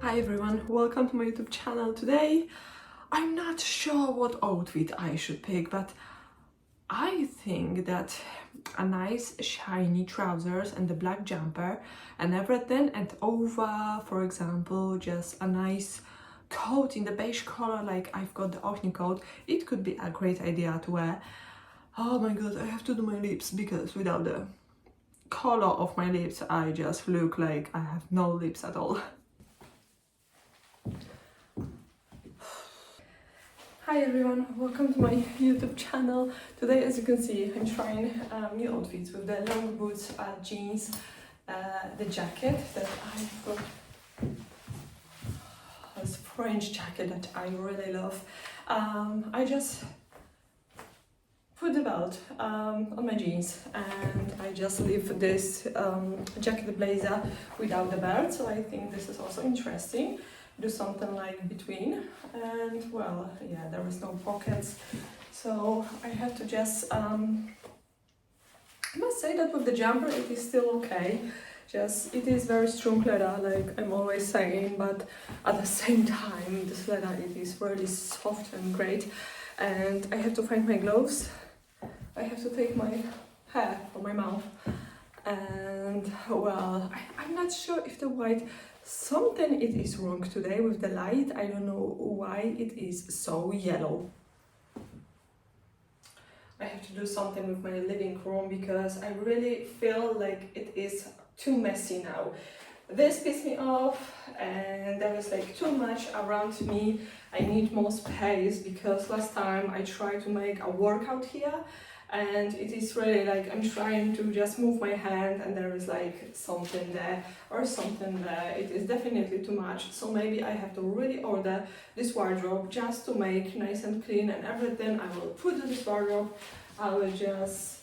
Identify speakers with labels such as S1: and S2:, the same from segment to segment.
S1: Hi everyone, welcome to my YouTube channel. Today I'm not sure what outfit I should pick, but I think that a nice shiny trousers and the black jumper and everything, and over, for example, just a nice coat in the beige color like I've got the Orkney coat, it could be a great idea to wear. Oh my god, I have to do my lips because without the color of my lips I just look like I have no lips at all. Hi everyone, welcome to my YouTube channel. Today, as you can see, I'm trying new outfits with the long boots, jeans, the jacket that I've got, this French jacket that I really love. I just put the belt on my jeans and I just leave this jacket blazer without the belt, so I think this is also interesting. Do something like between, and well, yeah, there is no pockets, so I have to just I must say that with the jumper it is still okay, just it is very strong leather like I'm always saying, but at the same time this leather, it is really soft and great. And I have to find my gloves, I have to take my hair from my mouth, and well, I'm not sure if the white, something it is wrong today with the light. I don't know why it is so yellow. I have to do something with my living room because I really feel like it is too messy now. This pisses me off and there is like too much around me. I need more space because last time I tried to make a workout here and it is really like I'm trying to just move my hand and there is like something there or something there. It is definitely too much, so maybe I have to really order this wardrobe just to make nice and clean and everything. I will put in this wardrobe, I will just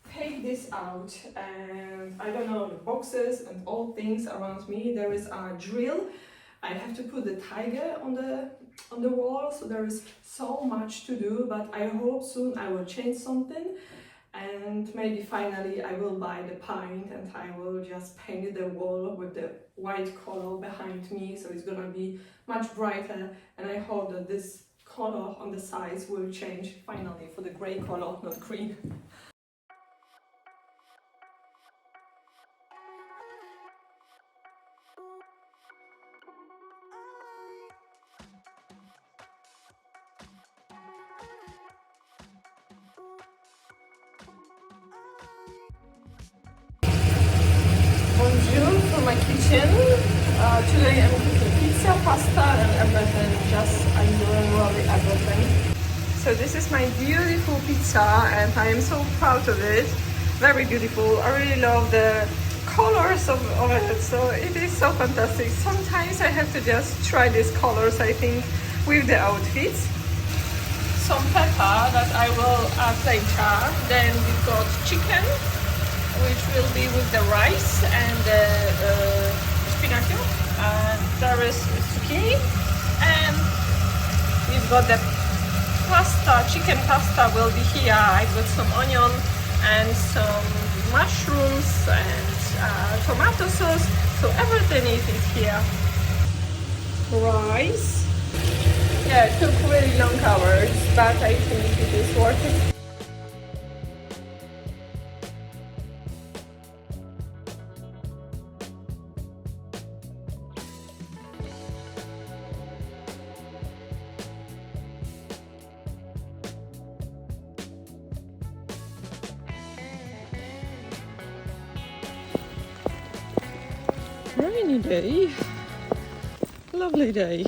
S1: take this out, and I don't know, the boxes and all things around me. There is a drill, I have to put the tiger on the wall, so there is so much to do, but I hope soon I will change something and maybe finally I will buy the paint and I will just paint the wall with the white color behind me, so it's gonna be much brighter, and I hope that this color on the sides will change finally for the gray color, not green. Bonjour from my kitchen. Today I'm cooking pizza, pasta and everything, just I'm doing really everything. So this is my beautiful pizza and I am so proud of it. Very beautiful. I really love the colors of it, so it is so fantastic. Sometimes I have to just try these colors, I think, with the outfits. Some pepper that I will add later. Then we've got chicken, which will be with the rice and the spinach. There is zucchini, and we've got the pasta, chicken pasta will be here. I've got some onion and some mushrooms and tomato sauce, so everything is here. Rice. Yeah, it took really long hours, but I think it is worth it. Rainy day, lovely day.